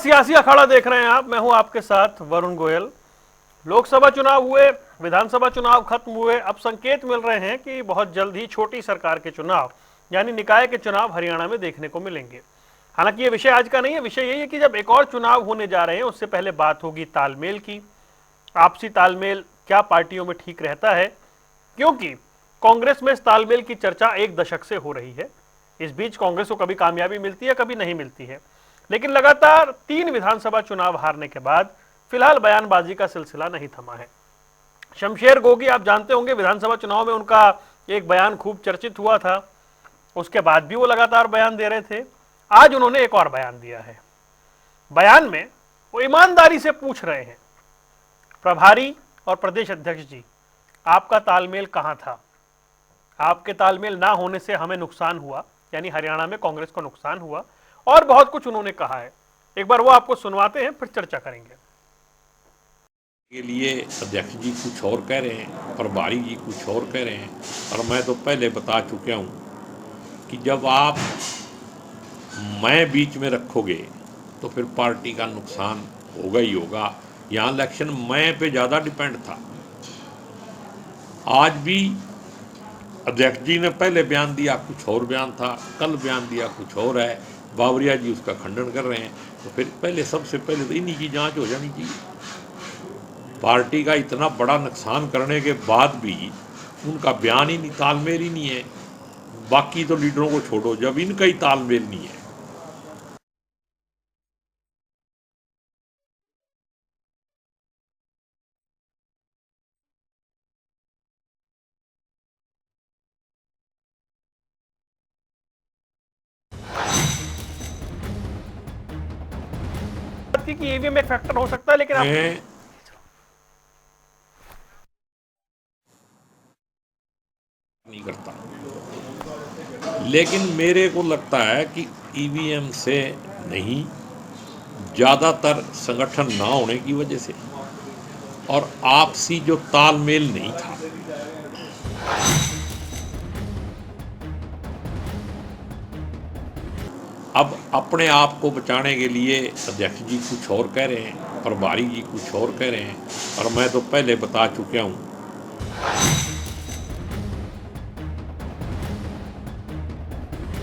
सियासी अखाड़ा देख रहे हैं आप। मैं हूं आपके साथ वरुण गोयल। लोकसभा चुनाव हुए, विधानसभा चुनाव खत्म हुए, अब संकेत मिल रहे हैं कि बहुत जल्द ही छोटी सरकार के चुनाव यानी निकाय के चुनाव हरियाणा में देखने को मिलेंगे। हालांकि ये विषय आज का नहीं है। विषय यही है कि जब एक और चुनाव होने जा रहे हैं उससे पहले बात होगी तालमेल की। आपसी तालमेल क्या पार्टियों में ठीक रहता है, क्योंकि कांग्रेस में इस तालमेल की चर्चा एक दशक से हो रही है। इस बीच कांग्रेस को कभी कामयाबी मिलती है, कभी नहीं मिलती है, लेकिन लगातार 3 विधानसभा चुनाव हारने के बाद फिलहाल बयानबाजी का सिलसिला नहीं थमा है। शमशेर गोगी आप जानते होंगे, विधानसभा चुनाव में उनका एक बयान खूब चर्चित हुआ था। उसके बाद भी वो लगातार बयान दे रहे थे। आज उन्होंने एक और बयान दिया है। बयान में वो ईमानदारी से पूछ रहे हैं, प्रभारी और प्रदेश अध्यक्ष जी, आपका तालमेल कहां था? आपके तालमेल ना होने से हमें नुकसान हुआ, यानी हरियाणा में कांग्रेस को नुकसान हुआ, और बहुत कुछ उन्होंने कहा है। एक बार वो आपको सुनवाते हैं, फिर चर्चा करेंगे। के लिए अध्यक्ष जी कुछ और कह रहे हैं, प्रभारी जी कुछ और कह रहे हैं, और मैं तो पहले बता चुका हूँ कि जब आप मैं बीच में रखोगे तो फिर पार्टी का नुकसान होगा ही होगा। यहाँ इलेक्शन मैं पे ज़्यादा डिपेंड था। आज भी अध्यक्ष जी ने पहले बयान दिया कुछ और बयान था, कल बयान दिया कुछ और है। बावरिया जी उसका खंडन कर रहे हैं। तो फिर पहले सबसे पहले तो इन्हीं की जांच हो जानी चाहिए। पार्टी का इतना बड़ा नुकसान करने के बाद भी उनका बयान ही नहीं, तालमेल ही नहीं है। बाकी तो लीडरों को छोड़ो, जब इनका ही तालमेल नहीं है। कि ईवीएम एक फैक्टर हो सकता है, लेकिन आप मैं नहीं करता, लेकिन मेरे को लगता है कि ईवीएम से नहीं, ज़्यादातर संगठन ना होने की वजह से और आपसी जो तालमेल नहीं था। अब अपने आप को बचाने के लिए अध्यक्ष जी कुछ और कह रहे हैं, प्रभारी जी कुछ और कह रहे हैं, और मैं तो पहले बता चुका हूँ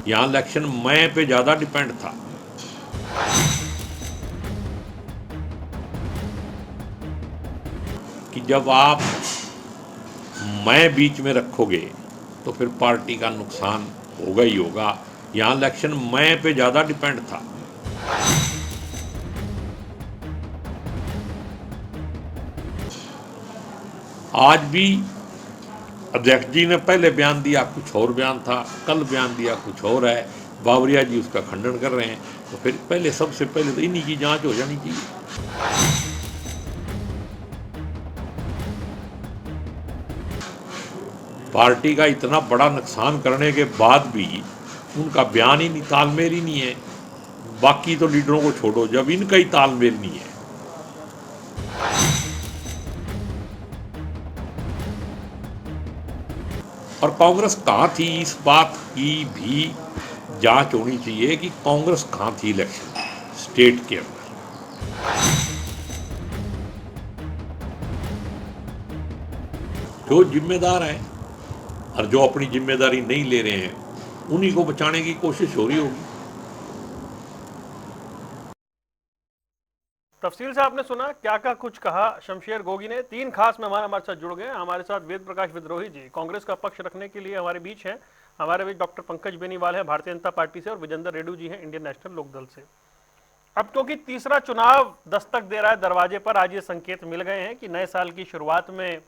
यहाँ इलेक्शन मैं पे ज़्यादा डिपेंड था। कि जब आप मैं बीच में रखोगे तो फिर पार्टी का नुकसान होगा ही होगा। यहाँ इलेक्शन मैं पे ज़्यादा डिपेंड था। आज भी अध्यक्ष जी ने पहले बयान दिया कुछ और बयान था, कल बयान दिया कुछ और है। बावरिया जी उसका खंडन कर रहे हैं। तो फिर पहले सबसे पहले तो इन्हीं की जांच हो जानी चाहिए। पार्टी का इतना बड़ा नुकसान करने के बाद भी उनका बयान ही नहीं, तालमेल ही नहीं है। बाकी तो लीडरों को छोड़ो, जब इनका ही तालमेल नहीं है। और कांग्रेस कहाँ थी, इस बात की भी जांच होनी चाहिए कि कांग्रेस कहाँ थी इलेक्शन स्टेट के अंदर। जो जिम्मेदार है और जो अपनी जिम्मेदारी नहीं ले रहे हैं, उन्हीं को बचाने की कोशिश हो रही होगी। तफसील से आपने सुना क्या क्या कुछ कहा शमशेर गोगी ने। 3 खास मेहमान हमारे साथ जुड़ गए। हमारे साथ वेद प्रकाश विद्रोही जी कांग्रेस का पक्ष रखने के लिए हमारे बीच हैं। हमारे बीच डॉक्टर पंकज बेनीवाल है भारतीय जनता पार्टी से, और विजेंद्र रेड्डी जी हैं इंडियन नेशनल लोकदल से। अब क्योंकि तीसरा चुनाव दस्तक दे रहा है दरवाजे पर, आज ये संकेत मिल गए हैं कि नए साल की शुरुआत में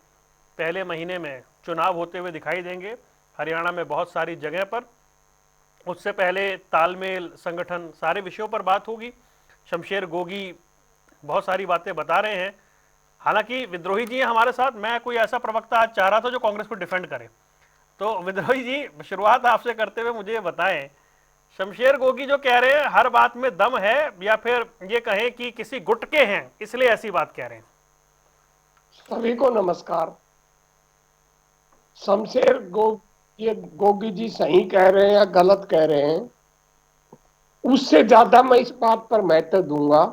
पहले महीने में चुनाव होते हुए दिखाई देंगे हरियाणा में बहुत सारी जगह पर। उससे पहले तालमेल, संगठन, सारे विषयों पर बात होगी। शमशेर गोगी बहुत सारी बातें बता रहे हैं। हालांकि विद्रोही जी हमारे साथ, मैं कोई ऐसा प्रवक्ता आज चाह रहा था जो कांग्रेस को डिफेंड करे। तो विद्रोही जी, शुरुआत आपसे करते हुए मुझे बताएं, शमशेर गोगी जो कह रहे हैं हर बात में दम है, या फिर ये कहें कि किसी गुट के हैं इसलिए ऐसी बात कह रहे हैं? सभी को नमस्कार। शमशेर ये गोगी जी सही कह रहे हैं या गलत कह रहे हैं, उससे ज्यादा मैं इस बात पर महत्व दूंगा,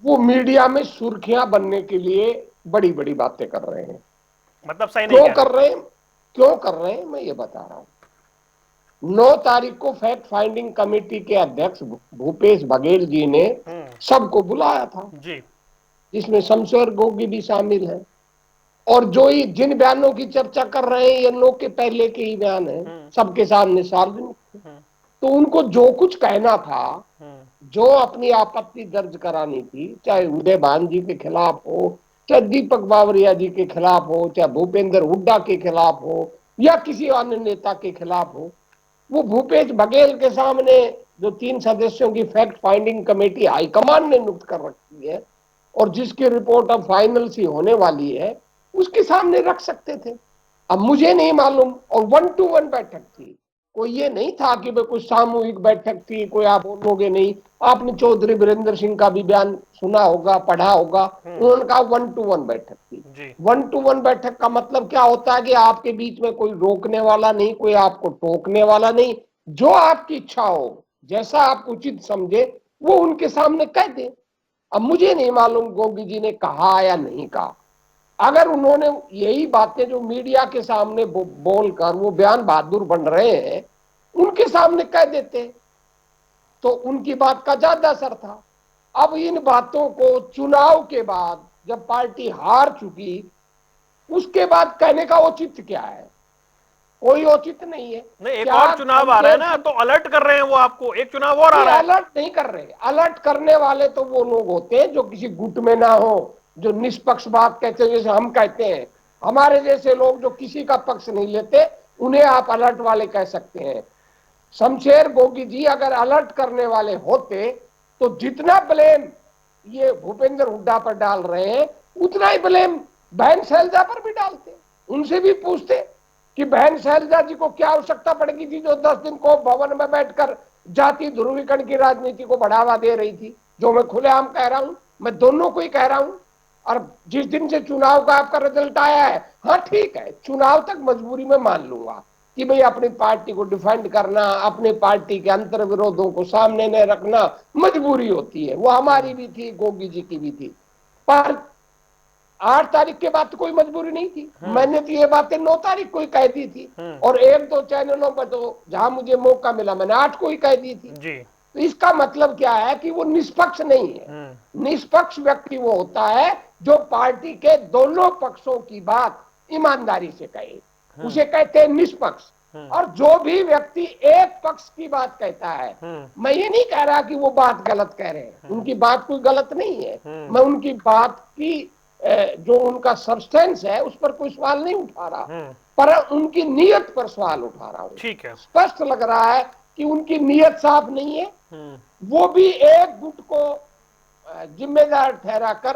वो मीडिया में सुर्खियां बनने के लिए बड़ी बड़ी बातें कर रहे हैं। मतलब सही नहीं क्यों कह रहे। कर रहे हैं? क्यों कर रहे हैं मैं ये बता रहा हूं। 9 तारीख को फैक्ट फाइंडिंग कमेटी के अध्यक्ष भूपेश बघेल जी ने सबको बुलाया था, जी। जिसमें शमशेर गोगी भी शामिल है। और जो ही जिन बयानों की चर्चा कर रहे हैं, ये लोग के पहले के ही बयान है, सबके सामने सार्वजनिक। तो उनको जो कुछ कहना था, जो अपनी आपत्ति दर्ज करानी थी, चाहे उदय भान जी के खिलाफ हो, चाहे दीपक बावरिया जी के खिलाफ हो, चाहे भूपेंद्र हुड्डा के खिलाफ हो, या किसी अन्य नेता के खिलाफ हो, वो भूपेश बघेल के सामने, जो 3 सदस्यों की फैक्ट फाइंडिंग कमेटी हाईकमान ने नियुक्त कर रखी है और जिसकी रिपोर्ट अब फाइनल सी होने वाली है, उसके सामने रख सकते थे। अब मुझे नहीं मालूम, और 1-to-1 बैठक थी, कोई ये नहीं था कि भाई कुछ सामूहिक बैठक थी, कोई आप बोलोगे नहीं। आपने चौधरी वीरेंद्र सिंह का भी बयान सुना होगा, पढ़ा होगा, उन्होंने कहा 1-to-1 बैठक थी। 1-to-1 बैठक का मतलब क्या होता है कि आपके बीच में कोई रोकने वाला नहीं, कोई आपको टोकने वाला नहीं, जो आपकी इच्छा हो, जैसा आप उचित समझे, वो उनके सामने कह दे। अब मुझे नहीं मालूम गोगी जी ने कहा या नहीं कहा। अगर उन्होंने यही बातें जो मीडिया के सामने बोलकर वो बयान बहादुर बन रहे हैं, उनके सामने कह देते, तो उनकी बात का ज्यादा असर था। अब इन बातों को चुनाव के बाद, जब पार्टी हार चुकी, उसके बाद कहने का औचित्य क्या है? कोई औचित्य नहीं है। नहीं, एक क्या और चुनाव आ रहा है ना, शमशेर तो अलर्ट कर रहे हैं वो आपको, एक चुनाव और आ नहीं, रहा है। अलर्ट नहीं कर रहे। अलर्ट करने वाले तो वो लोग होते हैं जो किसी गुट में ना हो, जो निष्पक्ष बात कहते हैं, जैसे हम कहते हैं। हमारे जैसे लोग जो किसी का पक्ष नहीं लेते, उन्हें आप अलर्ट वाले कह सकते हैं। शमशेर गोगी जी अगर अलर्ट करने वाले होते, तो जितना ब्लेम ये भूपेंद्र हुड्डा पर डाल रहे हैं, उतना ही ब्लेम बहन शैलजा पर भी डालते, उनसे भी पूछते कि बहन शैलजा जी को क्या आवश्यकता पड़ेगी थी, जो 10 दिन को भवन में बैठकर जाति ध्रुवीकरण की राजनीति को बढ़ावा दे रही थी। जो मैं खुलेआम कह रहा हूं, मैं दोनों को ही कह रहा हूं। और जिस दिन से चुनाव का आपका रिजल्ट आया है, हाँ ठीक है, चुनाव तक मजबूरी में मान लूंगा कि भाई अपनी पार्टी को डिफेंड करना, अपनी पार्टी के अंतर विरोधों को सामने न रखना मजबूरी होती है। वो हमारी भी थी, गोगी जी की भी थी। पर 8 तारीख के बाद तो कोई मजबूरी नहीं थी। मैंने तो ये बातें 9 तारीख को ही कह दी थी, और 1-2 चैनलों पर तो जहां मुझे मौका मिला मैंने 8 को ही कह दी थी। जी। तो इसका मतलब क्या है कि वो निष्पक्ष नहीं है। निष्पक्ष व्यक्ति वो होता है जो पार्टी के दोनों पक्षों की बात ईमानदारी से कहे, उसे कहते हैं निष्पक्ष। और जो भी व्यक्ति एक पक्ष की बात कहता है, मैं ये नहीं कह रहा कि वो बात गलत कह रहे हैं, उनकी बात कोई गलत नहीं है। मैं उनकी बात की जो उनका सब्सटेंस है उस पर कोई सवाल नहीं उठा रहा, पर उनकी नीयत पर सवाल उठा रहा हूं। ठीक है। स्पष्ट लग रहा है कि उनकी नीयत साफ नहीं है। वो भी एक गुट को जिम्मेदार ठहराकर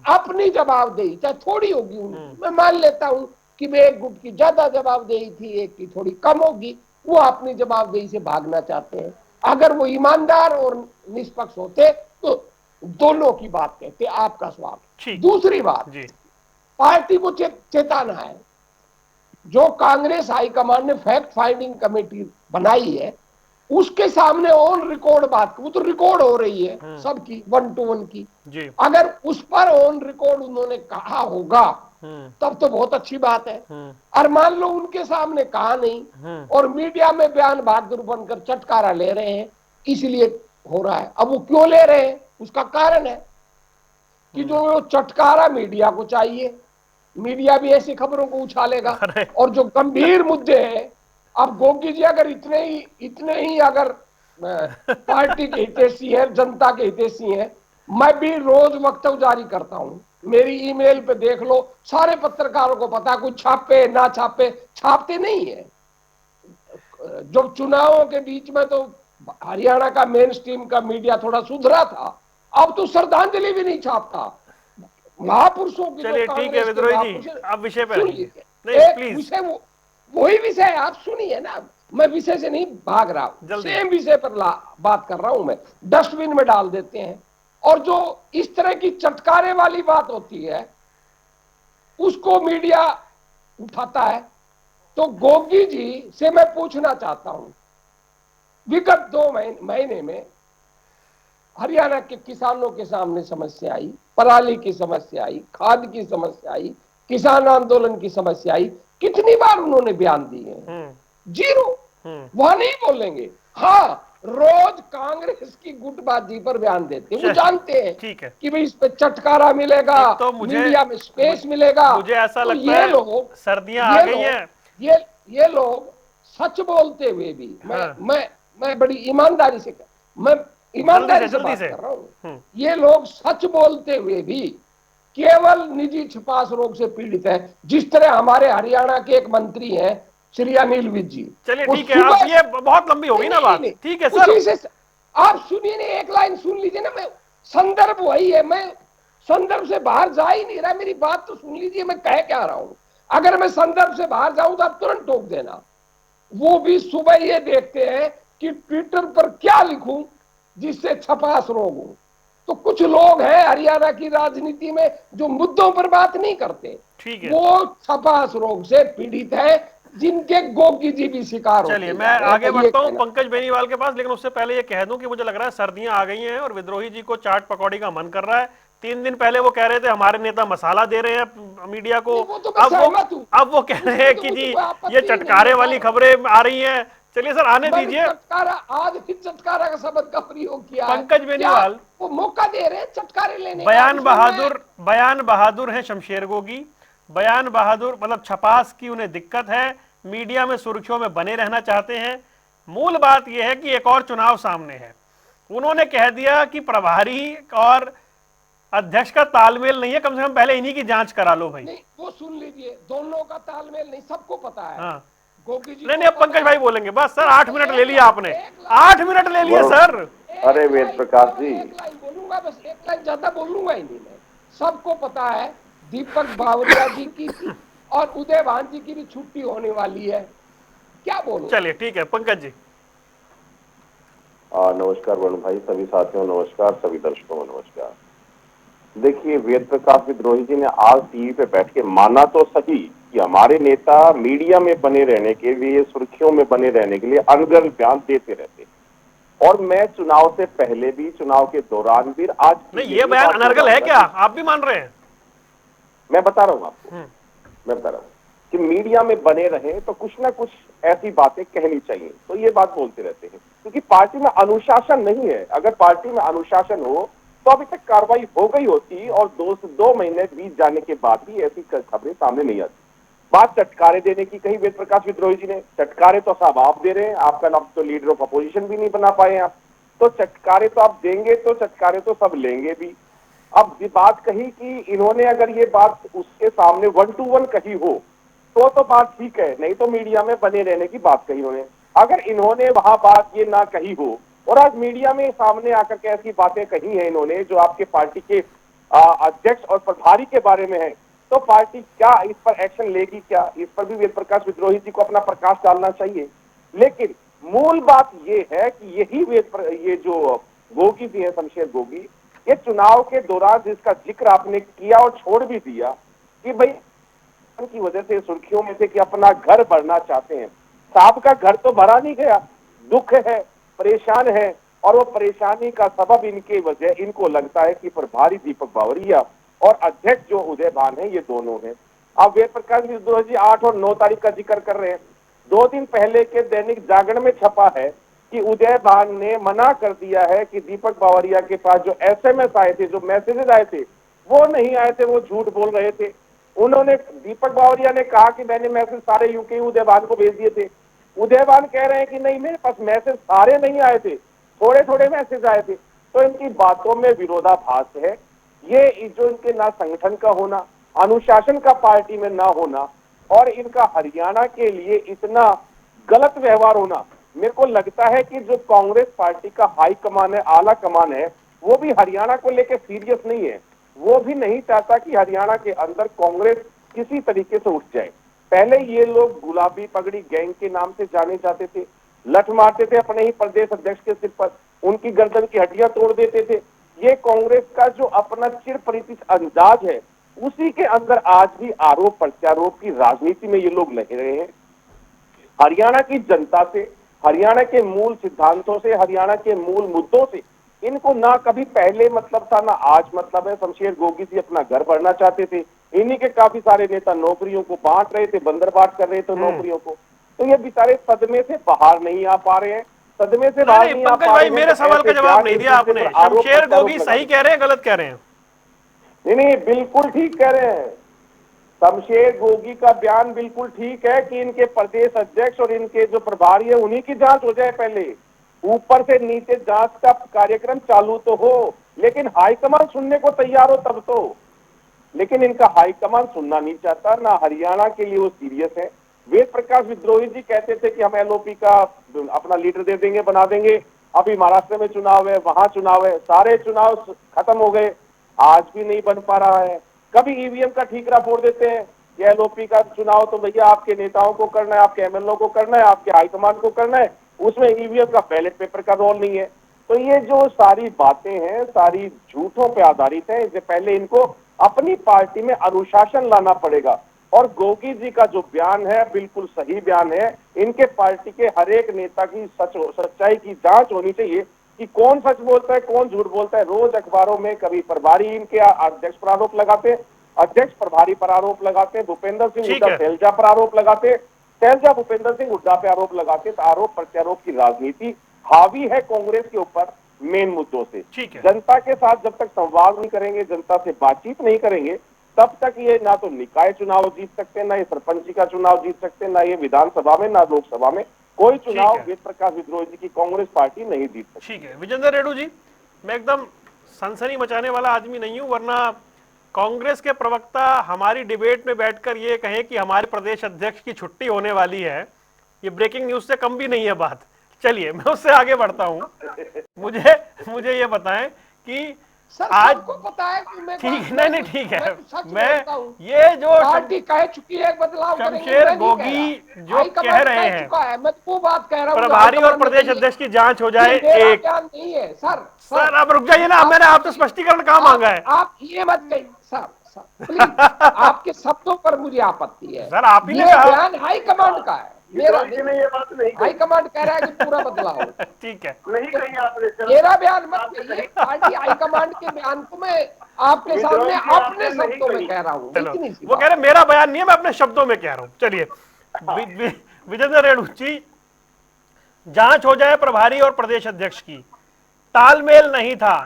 अपनी जवाबदेही, चाहे थोड़ी होगी उनकी, मैं मान लेता हूं कि वे एक गुट की ज्यादा जवाबदेही थी, एक की थोड़ी कम होगी, वो अपनी जवाबदेही से भागना चाहते हैं। अगर वो ईमानदार और निष्पक्ष होते तो दोनों की बात कहते। आपका सवाल। दूसरी बात, जी। पार्टी को चेताना है। जो कांग्रेस हाईकमान ने फैक्ट फाइंडिंग कमेटी बनाई है, उसके सामने ऑन रिकॉर्ड बात, वो तो रिकॉर्ड हो रही है सबकी 1-to-1 की जी। अगर उस पर ऑन रिकॉर्ड उन्होंने कहा होगा, तब तो बहुत अच्छी बात है। और मान लो उनके सामने कहा नहीं और मीडिया में बयान बहादुर बनकर चटकारा ले रहे हैं, इसलिए हो रहा है। अब वो क्यों ले रहे हैं, उसका कारण है कि जो चटकारा मीडिया को चाहिए, मीडिया भी ऐसी खबरों को उछालेगा। और जो गंभीर मुद्दे हैं, अब गोगी जी अगर इतने ही अगर पार्टी के हितैषी है, जनता के हितैषी है, मैं भी रोज वक्तव्य जारी करता हूं। मेरी ईमेल पे देख लो, सारे पत्रकारों को पता, कोई छापे ना छापे, छापते नहीं है। जब चुनावों के बीच में तो हरियाणा का मेन स्ट्रीम का मीडिया थोड़ा सुधरा था, अब तो श्रद्धांजलि भी नहीं छापता। महापुरुषों की, चलिए ठीक है विद्रोही जी, आप विषय पे आइए। नहीं एक प्लीज। विषय वही विषय आप सुनिए ना, मैं विषय से नहीं भाग रहा हूं, सेम विषय पर बात कर रहा हूं। मैं डस्टबिन में डाल देते हैं। और जो इस तरह की चटकारे वाली बात होती है, उसको मीडिया उठाता है। तो गोगी जी से मैं पूछना चाहता हूं, विगत 2 महीने में हरियाणा के किसानों के सामने समस्या आई, पराली की समस्या आई, खाद की समस्या आई, किसान आंदोलन की समस्या आई। कितनी बार उन्होंने बयान दिए हैं? जीरो। वहां नहीं बोलेंगे। हाँ, रोज कांग्रेस की गुटबाजी पर बयान देते हैं। वो चलिए जानते हैं ठीक है। कि भाई इस पे चटकारा मिलेगा, एक तो मुझे मीडिया में स्पेस मिलेगा। मुझे ऐसा तो लगता ये है लोग सर्दियां आ ये गई लोग हैं। ये ये लोग सच बोलते हुए भी, हाँ, मैं बड़ी ईमानदारी से मैं ईमानदारी से जल्दी बात से। कर रहा हूं। ये लोग सच बोलते हुए भी केवल निजी छपास रोग से पीड़ित है। जिस तरह हमारे हरियाणा के एक मंत्री हैं श्री अनिल विज जी, चलिए वो ठीक है, अब सुबह ये बहुत लंबी नहीं होगी ना नहीं बात। नहीं ठीक है सर। उसी से आप सुनिए ना, एक लाइन सुन लीजिए ना। मैं संदर्भ वही है, मैं संदर्भ से बाहर जा ही नहीं रहा। मेरी बात तो सुन लीजिए, मैं कह क्या रहा हूं। अगर मैं संदर्भ से बाहर जाऊं तो आप तुरंत टोक देना। वो भी सुबह ये देखते हैं कि ट्विटर पर क्या लिखूं जिससे छपास रोग हो। तो कुछ लोग हैं हरियाणा की राजनीति में जो मुद्दों पर बात नहीं करते, ठीक है, वो छपास रोग से पीड़ित है, जिनके गोगी जी भी शिकार चलिए होते मैं जा रहे हैं। आगे मैं ये बढ़ता हूं कहना पंकज बेनीवाल के पास, लेकिन उससे पहले ये कह दूं कि मुझे लग रहा है सर्दियां आ गई हैं और विद्रोही जी को चाट पकौड़ी का मन कर रहा है। 3 दिन पहले वो कह रहे थे हमारे नेता मसाला दे रहे हैं मीडिया को। नहीं, वो तो मैं अब वो सहमत हूं। अब वो कह रहे उसमें हैं तो कि मुझे जी कोई ये आपत्ति ही नहीं चटकारे है वाली सर। खबरें आ रही हैं। चलिए सर आने मैंने दीजिए। चटकारा, आज ही चटकारा का शब्द का प्रयोग किया है। पंकज क्या बेनीवाल, वो मौका दे रहे हैं चटकारे लेने का? उसमें मैं बयान बहादुर हैं शमशेर गोगी। बयान बहादुर मतलब छपास की उन्हें दिक्कत है, मीडिया में सुर्खियों में बने रहना चाहते हैं। मूल बात यह है कि एक और चुनाव सामने है। उन्होंने कह दिया कि प्रभारी और अध्यक्ष का तालमेल नहीं है, कम से कम पहले इन्हीं की जांच करा लो भाई। नहीं, वो सुन लीजिए, दोनों का तालमेल नहीं, सबको पता है। हाँ, गोगी जी नहीं को नहीं, अब पता पंकज भाई है। बोलेंगे। बस सर नहीं, 8 मिनट ले एक लिया लाइन, आपने। एक लाइन, 8 मिनट ले लिए वरुण, सर। अरे एक वेद लाइन, प्रकाश केवल जी, एक लाइन बोलूंगा, बस एक लाइन, ज्यादा बोलूंगा ही नहीं मैं। सबको पता है दीपक बावरिया जी की भी और उदय भान जी की भी छुट्टी होने वाली है। क्या बोलूं? चलिए ठीक है पंकज जी। नमस्कार वरुण भाई, सभी साथियों नमस्कार, सभी दर्शकों को नमस्कार। देखिए, वेद प्रकाश विद्रोही जी ने आज टीवी पे बैठ के माना तो सही कि हमारे नेता मीडिया में बने रहने के लिए, सुर्खियों में बने रहने के लिए अनर्गल बयान देते रहते, और मैं चुनाव से पहले भी, चुनाव के दौरान भी, आज नहीं, भी ये यही बयान बात अनर्गल है दोहराऊंगा क्या? कि आप भी मान रहे हैं? मैं बता रहा हूं आपको, मैं बता रहा हूं कि मीडिया में बने रहे तो कुछ ना कुछ ऐसी बातें कहनी चाहिए, तो ये बात बोलते रहते हैं क्योंकि पार्टी में अनुशासन नहीं है। अगर पार्टी में अनुशासन हो तो अभी तक कार्रवाई हो गई होती, और 2 महीने बीत जाने के बाद भी ऐसी खबरें सामने नहीं आती। बात चटकारे देने की कही वेद प्रकाश विद्रोही जी ने। चटकारे तो साहब आप दे रहे हैं, आपका नाम तो लीडर ऑफ अपोजिशन भी नहीं बना पाए आप, तो चटकारे तो आप देंगे, तो चटकारे तो सब लेंगे भी। अब ये बात कही कि इन्होंने अगर ये बात उसके सामने 1 to 1 कही हो तो बात ठीक है, नहीं तो मीडिया में बने रहने की बात कही उन्होंने। अगर इन्होंने वहां बात ये ना कही हो और आज मीडिया में सामने आकर के ऐसी बातें कही हैं इन्होंने जो आपके पार्टी के अध्यक्ष और प्रभारी के बारे में है, तो पार्टी क्या इस पर एक्शन लेगी? क्या इस पर भी वेद प्रकाश विद्रोही जी को अपना प्रकाश डालना चाहिए। लेकिन मूल बात ये है कि यही ये जो गोगी जी है, शमशेर गोगी, ये चुनाव के दौरान जिसका जिक्र आपने किया और छोड़ भी दिया कि भाई की वजह से सुर्खियों में से कि अपना घर भरना चाहते हैं। साहब का घर तो भरा नहीं गया, दुख है, परेशान है, और वो परेशानी का सबब इनके वजह इनको लगता है कि प्रभारी दीपक बावरिया और अध्यक्ष जो उदय भान है, ये दोनों हैं। अब वेद प्रकाश विद्रोही जी 8 और 9 तारीख का जिक्र कर रहे हैं। 2 दिन पहले के दैनिक जागरण में छपा है कि उदय भान ने मना कर दिया है कि दीपक बावरिया के पास जो SMS आए थे, जो मैसेजेस आए थे, वो नहीं आए थे, वो झूठ बोल रहे थे। उन्होंने, दीपक बावरिया ने कहा कि मैंने मैसेज सारे यूके उदयभान को भेज दिए थे। उदयभान कह रहे हैं कि नहीं, मेरे पास मैसेज सारे नहीं आए थे, थोड़े थोड़े मैसेज आए थे। तो इनकी बातों में विरोधाभास है। ये जो इनके ना संगठन का होना, अनुशासन का पार्टी में ना होना, और इनका हरियाणा के लिए इतना गलत व्यवहार होना, मेरे को लगता है कि जो कांग्रेस पार्टी का हाई कमान है, आला कमान है, वो भी हरियाणा को लेकर सीरियस नहीं है। वो भी नहीं चाहता कि हरियाणा के अंदर कांग्रेस किसी तरीके से उठ जाए। पहले ये लोग गुलाबी पगड़ी गैंग के नाम से जाने जाते थे, लठ मारते थे अपने ही प्रदेश अध्यक्ष के सिर पर, उनकी गर्दन की हड्डियां तोड़ देते थे। ये कांग्रेस का जो अपना चिर परिचित अंदाज है, उसी के अंदर आज भी आरोप प्रत्यारोप की राजनीति में ये लोग लगे रहे हैं। हरियाणा की जनता से, हरियाणा के मूल सिद्धांतों से, हरियाणा के मूल मुद्दों से इनको ना कभी पहले मतलब था ना आज मतलब है। शमशेर गोगी जी अपना घर भरना चाहते थे, इन्हीं के काफी सारे नेता नौकरियों को बांट रहे थे, बंदरबाट कर रहे थे नौकरियों को। तो ये बेचारे सदमे से बाहर नहीं आ पा रहे हैं, सदमे से नहीं बाहर नहीं नहीं आ पंकज पा भाई, रहे हैं मेरे तो सवाल का ऐसे जवाब जांच नहीं एक दिया दूसरे आपने। पर आरोप शमशेर प्रत्यारोप गोगी लगा सही कह रहे हैं, गलत कह रहे हैं? नहीं, बिल्कुल ठीक कह रहे हैं। शमशेर गोगी का बयान बिल्कुल ठीक है कि इनके प्रदेश अध्यक्ष और इनके जो प्रभारी है उन्हीं की जांच हो जाए पहले, ऊपर से नीचे जांच का कार्यक्रम चालू तो हो, लेकिन हाईकमान सुनने को तैयार हो तब तो। लेकिन इनका हाईकमान सुनना नहीं चाहता, ना हरियाणा के लिए वो सीरियस है। वेद प्रकाश विद्रोही जी कहते थे कि हम एलओपी का अपना लीडर दे देंगे, बना देंगे। अभी महाराष्ट्र में चुनाव है, वहां चुनाव है, सारे चुनाव खत्म हो गए, आज भी नहीं बन पा रहा है। कभी ईवीएम का ठीकरा फोड़ देते हैं कि एलओपी का चुनाव तो भैया आपके नेताओं को करना है, आपके एमएलओ को करना है, आपके हाईकमान को करना है, उसमें ईवीएम का बैलेट पेपर का रोल नहीं है। तो ये जो सारी बातें हैं सारी झूठों पे आधारित है। इससे पहले इनको अपनी पार्टी में अनुशासन लाना पड़ेगा। और गोगी जी का जो बयान है बिल्कुल सही बयान है। इनके पार्टी के हर एक नेता की सच्चाई की जांच होनी चाहिए कि कौन सच बोलता है, कौन झूठ बोलता है। रोज अखबारों में कभी प्रभारी इनके अध्यक्ष पर आरोप लगाते, अध्यक्ष प्रभारी पर आरोप लगाते, भूपेंद्र सिंह ठीक हुड्डा है। शैलजा पर आरोप लगाते, शैलजा भूपेंद्र सिंह हुड्डा पे आरोप लगाते। तो आरोप प्रत्यारोप की राजनीति हावी है कांग्रेस के ऊपर मेन मुद्दों से। ठीक है। जनता के साथ जब तक संवाद नहीं करेंगे, जनता से बातचीत नहीं करेंगे, तब तक ये ना तो निकाय चुनाव जीत सकते, ना ये सरपंची का चुनाव जीत सकते, ना ये विधानसभा में, ना लोकसभा में कोई चुनाव है। वेद प्रकाश विद्रोही जी की कांग्रेस पार्टी नहीं जीत सकती। ठीक है विजेंद्र रेड्डू जी, मैं एकदम सनसनी मचाने वाला आदमी नहीं हूं, वरना कांग्रेस के प्रवक्ता हमारी डिबेट में बैठकर ये कहें कि हमारे प्रदेश अध्यक्ष की छुट्टी होने वाली है, ये ब्रेकिंग न्यूज से कम भी नहीं है बात। चलिए मैं उससे आगे बढ़ता हूं। मुझे मुझे ये बताएं कि सर आज सबको पता है कि ठीक नहीं ठीक है, मैं तो सच मैं बोलता हूं। ये जो पार्टी कह चुकी है बदलाव करेंगे, शमशेर मैं नहीं कह रहा। गोगी जो कह हाईकमांड रहे कह हैं चुका है, मैं तो वो बात कह रहा हूँ जो प्रभारी और हाईकमांड ने प्रदेश कही है। अध्यक्ष की जांच हो ये जाए। मेरा एक बयान नहीं है सर। सर अब रुक जाइए ना, मैंने आपसे स्पष्टीकरण कहाँ मांगा है? आप ये मत कहिए सर, प्लीज आपके शब्दों पर मुझे आपत्ति है। सर आप ही ने ये कहा। बयान हाईकमांड का है, मेरा नहीं। ये बात नहीं कही। हाईकमांड कह रहा है कि पूरा बदलाव हो। ठीक है। नहीं कही आपने। मेरा बयान मत कहिए, पार्टी हाईकमांड के बयान को मैं आपके सामने अपने शब्दों में कह रहा हूँ। चलो इतनी सी वो बात। कह रहे मेरा बयान नहीं है, मैं अपने शब्दों में कह रहा हूं। चलिए विजेंद्र रेड्डू जी, जांच हो जाए प्रभारी और प्रदेश अध्यक्ष की, तालमेल नहीं था,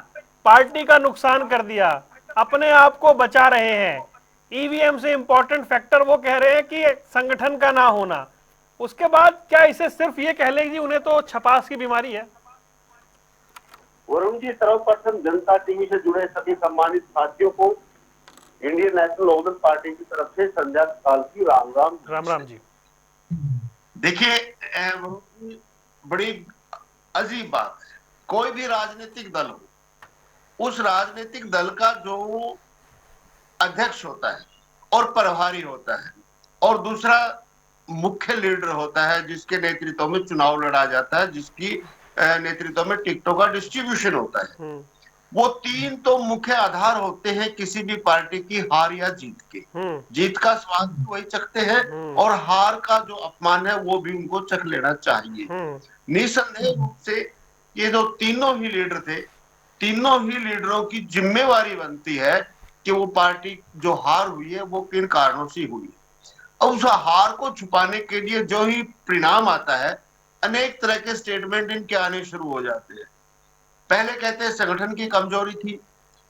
पार्टी का नुकसान कर दिया, अपने आप को बचा रहे हैं। ईवीएम से इंपॉर्टेंट फैक्टर वो कह रहे हैं कि संगठन का ना होना। उसके बाद क्या इसे सिर्फ ये कह लें कि उन्हें तो छपास की बीमारी है? वरुण जी, सर्वप्रथम जनता टीवी से जुड़े सभी सम्मानित साथियों को इंडियन नेशनल लोकदल पार्टी की तरफ से संध्या काल की राम राम। राम राम जी। देखिए, बड़ी अजीब बात है, कोई भी राजनीतिक दल हो, उस राजनीतिक दल का जो अध्यक्ष होता है और प्रभारी होता है और दूसरा मुख्य लीडर होता है जिसके नेतृत्व में चुनाव लड़ा जाता है, जिसकी नेतृत्व में टिकटों का डिस्ट्रीब्यूशन होता है, वो तीन तो मुख्य आधार होते हैं किसी भी पार्टी की हार या जीत के। जीत का स्वाद भी वही चखते हैं और हार का जो अपमान है वो भी उनको चख लेना चाहिए। निसंदेह रूप से ये जो तीनों ही लीडर थे, तीनों ही लीडरों की जिम्मेवारी बनती है कि वो पार्टी जो हार हुई है वो किन कारणों से हुई। और उस हार को छुपाने के लिए जो ही परिणाम आता है, अनेक तरह के स्टेटमेंट इनके आने शुरू हो जाते हैं। पहले कहते हैं संगठन की कमजोरी थी,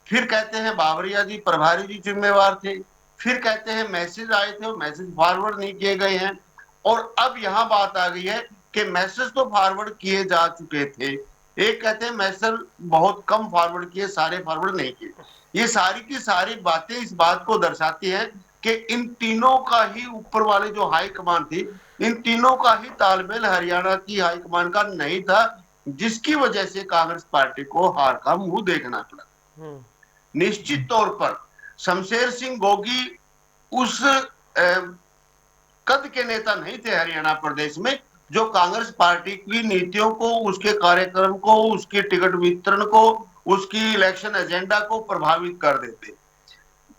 फिर कहते हैं बावरिया जी प्रभारी जी जिम्मेवार थे, फिर कहते हैं मैसेज आए थे और मैसेज फॉरवर्ड नहीं किए गए हैं, और अब यहाँ बात आ गई है कि मैसेज तो फॉरवर्ड किए जा चुके थे। एक कहते हैं मैसेज बहुत कम फॉरवर्ड किए, सारे फॉरवर्ड नहीं किए। ये सारी की सारी बातें इस बात को दर्शाती है कि इन तीनों का ही ऊपर वाले जो हाई कमान थी, इन तीनों का ही तालमेल हरियाणा की हाई कमान का नहीं था, जिसकी वजह से कांग्रेस पार्टी को हार का मुंह देखना पड़ा। निश्चित तौर पर शमशेर सिंह गोगी उस कद के नेता नहीं थे हरियाणा प्रदेश में जो कांग्रेस पार्टी की नीतियों को, उसके कार्यक्रम को, उसके टिकट वितरण को, उसकी इलेक्शन एजेंडा को प्रभावित कर देते।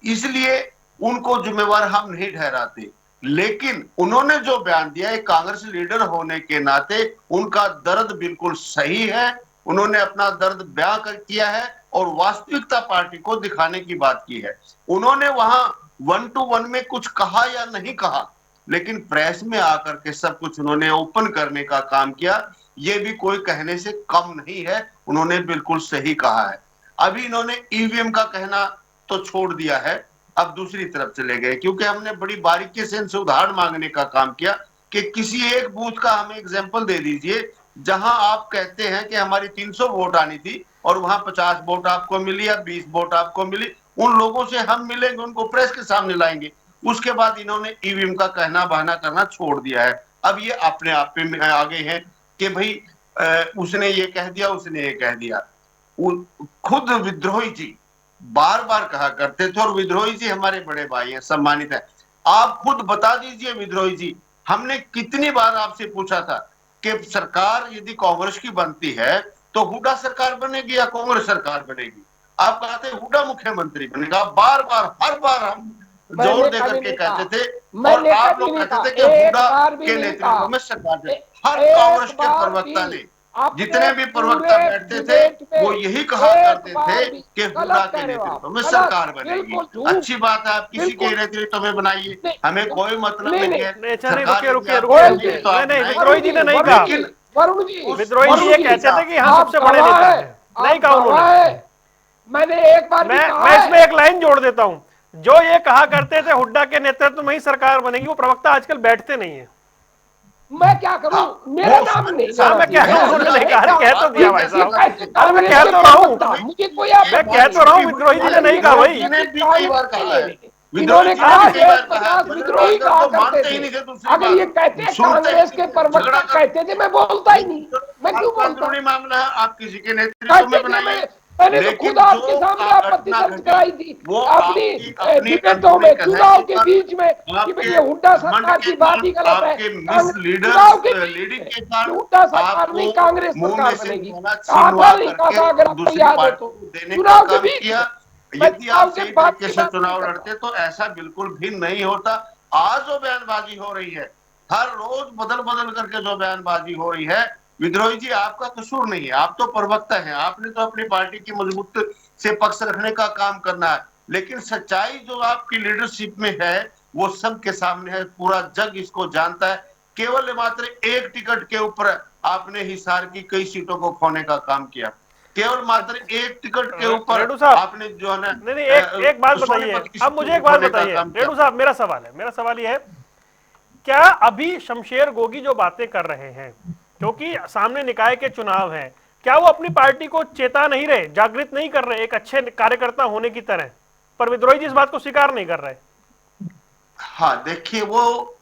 इसलिए उनको जिम्मेवार हम नहीं ठहराते, लेकिन उन्होंने जो बयान दिया है कांग्रेस लीडर होने के नाते उनका दर्द बिल्कुल सही है उन्होंने अपना दर्द बयां किया है और वास्तविकता पार्टी को दिखाने की बात की है। उन्होंने वहां 1-to-1 में कुछ कहा या नहीं कहा, लेकिन प्रेस में आकर के सब कुछ उन्होंने ओपन करने का काम किया। ये भी कोई कहने से कम नहीं है, उन्होंने बिल्कुल सही कहा है। अभी इन्होंने ईवीएम का कहना तो छोड़ दिया है, अब दूसरी तरफ चले गए, क्योंकि हमने बड़ी बारीकी से इनसे उदाहरण मांगने का काम किया कि किसी एक बूथ का हमें एग्जाम्पल दे दीजिए जहां आप कहते हैं कि हमारी 300 वोट आनी थी और वहां 50 वोट आपको मिली या 20 वोट आपको मिली। उन लोगों से हम मिलेंगे, उनको प्रेस के सामने लाएंगे। उसके बाद इन्होंने ईवीएम का कहना बहाना करना छोड़ दिया है। अब ये अपने आप में आगे हैं कि भाई उसने ये कह दिया, उसने ये कह दिया। खुद विद्रोही जी बार बार कहा करते थे, और विद्रोही जी हमारे बड़े भाई हैं, सम्मानित है। आप खुद बता दीजिए विद्रोही जी, हमने कितनी बार आपसे पूछा था कि सरकार यदि कांग्रेस की बनती है तो हुड्डा सरकार बनेगी या कांग्रेस सरकार बनेगी? आप कहते हुड्डा मुख्यमंत्री बनेगा। बार बार हर बार हम जोर देकर के कहते थे, और आप लोग कहते थे कि हुड्डा के नेतृत्व में सरकार बनेगी। हर कांग्रेस के प्रवक्ता ने, जितने भी प्रवक्ता बैठते थे, वो यही कहा करते थे कि हुड्डा के नेतृत्व में सरकार बनेगी। अच्छी बात है, आप किसी के नेतृत्व में बनाइए, हमें कोई मतलब नहीं है। विद्रोही जी ने नहीं कहा, विद्रोही जी ये कहते थे कि हम सबसे बड़े नेता हैं, नहीं कहा उन्होंने। मैंने एक बार मैं इसमें एक लाइन जोड़ देता हूं, जो ये कहा करते थे हुड्डा के नेतृत्व में ही सरकार बनेगी, वो प्रवक्ता आजकल बैठते नहीं है। मैं क्या करूं, मेरा नाम नहीं, मैं क्या कह तो दिया भाई साहब, मैं कह तो रहा हूं, मुझे कोई मैं कह तो रहा हूं, विद्रोही जी ने नहीं कहा भाई। इन्होंने कहा विद्रोही कहा करते थे। अगर ये कहते कांग्रेस के प्रवक्ता कहते थे, मैं बोलता ही नहीं, मैं क्यों बोलता? मामला है, आप किसी के नेतृत्व में बनाइए। मैंने तो खुद आपके सामने आपत्ति दर्ज कराई थी अपनी डिबेटों में, चुनाव के बीच में, कि भाई ये हुड्डा सरकार की बात ही गलत है। चुनाव के हुड्डा सरकार नहीं कांग्रेस सरकार बनेगी, कहा था नहीं कहा था? अगर आपको याद हो तो चुनाव के बीच यदि आप सही तरीके से चुनाव लड़ते तो ऐसा बिल्कुल भी नहीं होता। आज जो बयानबाजी हो रही है, हर रोज बदल बदल करके जो बयानबाजी हो रही है, विद्रोही जी आपका कसूर नहीं है, आप तो प्रवक्ता हैं, आपने तो अपनी पार्टी की मजबूत से पक्ष रखने का काम करना है। लेकिन सच्चाई जो आपकी लीडरशिप में है वो सबके सामने है, पूरा जग इसको जानता है। केवल मात्र एक टिकट के ऊपर आपने हिसार की कई सीटों को खोने का काम किया, केवल मात्र एक टिकट के ऊपर आपने जो है ना। नहीं, एक बात बताइए, अब मुझे एक बात बताइए रेणु साहब, मेरा सवाल ये है, क्या अभी शमशेर गोगी जो बातें कर रहे हैं, क्योंकि सामने निकाय के चुनाव हैं, क्या वो अपनी पार्टी को चेता नहीं रहे, जागृत नहीं कर रहे एक अच्छे कार्यकर्ता होने की तरह? पर विद्रोही जी इस बात को स्वीकार नहीं कर रहे। हाँ देखिए, वो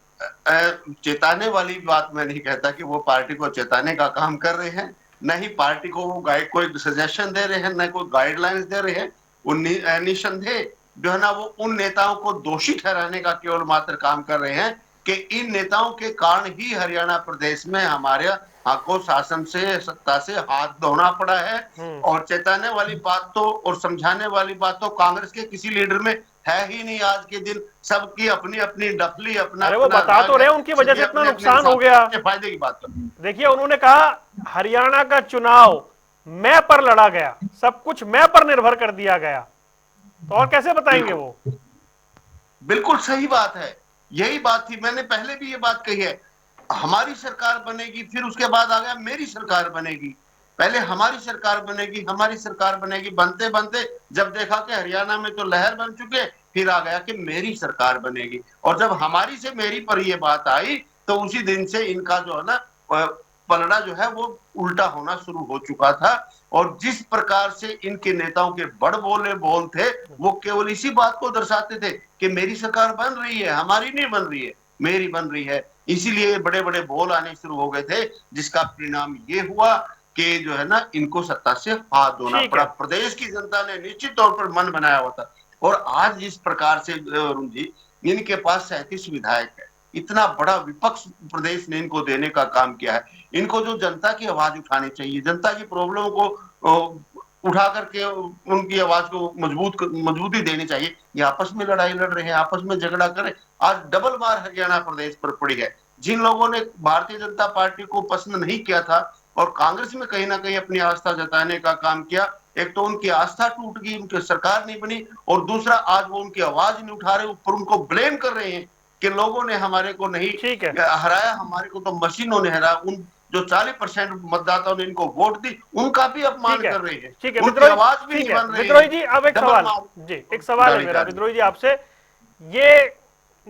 चेताने वाली बात मैं नहीं कहता कि वो पार्टी को चेताने का काम कर रहे हैं, न ही पार्टी को वो कोई सजेशन दे रहे हैं, न कोई गाइडलाइंस दे रहे हैं। निसंदेह जो है ना, वो उन नेताओं को दोषी ठहराने का केवल मात्र काम कर रहे हैं कि इन नेताओं के कारण ही हरियाणा प्रदेश में हमारे को शासन से, सत्ता से हाथ धोना पड़ा है। और चेताने वाली बात तो और समझाने वाली बात तो कांग्रेस के किसी लीडर में है ही नहीं। आज के दिन सबकी अपनी अपनी डफली, अपना वो बता तो रहे, उनकी वजह से इतना नुकसान हो गया। फायदे की बात देखिए, उन्होंने कहा हरियाणा का चुनाव मैं पर लड़ा गया, सब कुछ मैं पर निर्भर कर दिया गया, तो और कैसे बताएंगे वो? बिल्कुल सही बात है, यही बात थी। मैंने पहले भी ये बात कही है, हमारी सरकार बनेगी, फिर उसके बाद आ गया मेरी सरकार बनेगी। पहले हमारी सरकार बनेगी, हमारी सरकार बनेगी, बनते बनते जब देखा कि हरियाणा में तो लहर बन चुके, फिर आ गया कि मेरी सरकार बनेगी। और जब हमारी से मेरी पर ये बात आई तो उसी दिन से इनका जो है ना पलड़ा जो है वो उल्टा होना शुरू हो चुका था। और जिस प्रकार से इनके नेताओं के बड़ बोले बोल थे, वो केवल इसी बात को दर्शाते थे कि मेरी सरकार बन रही है, हमारी नहीं बन रही है, मेरी बन रही है। इसीलिए बड़े बड़े बोल आने शुरू हो गए थे, जिसका परिणाम ये हुआ कि जो है ना, इनको सत्ता से हाथ धोना पड़ा। प्रदेश की जनता ने निश्चित तौर पर मन बनाया हुआ था। और आज जिस प्रकार से अरुण जी, इनके पास 37 विधायक है, इतना बड़ा विपक्ष प्रदेश ने इनको देने का काम किया है। इनको जो जनता की आवाज उठानी चाहिए, जनता की प्रॉब्लम को उठा करके उनकी आवाज को मजबूती देनी चाहिए, ये आपस में लड़ाई लड़ रहे हैं, आपस में झगड़ा करें। आज डबल मार हरियाणा प्रदेश पर पड़ी है। जिन लोगों ने भारतीय जनता पार्टी को पसंद नहीं किया था, और कांग्रेस में कहीं ना कहीं अपनी आस्था जताने का काम किया। एक तो उनकी आस्था टूट गई, उनकी सरकार नहीं बनी, और दूसरा आज वो उनकी आवाज नहीं उठा रहे, ऊपर उनको ब्लेम कर रहे हैं कि लोगों ने हमारे को नहीं ठीक है, हराया, हमारे को तो मशीनों ने हराया। उन जो 40% मतदाताओं ने इनको वोट दी, उनका भी अपमान ठीक है, कर रहे हैं, ठीक है उनकी विद्रोही, आवाज भी ठीक नहीं है बन रही विद्रोही है। जी। अब एक डबल सवाल मार जी, एक सवाल है डाली मेरा जा रही है। विद्रोही जी आपसे,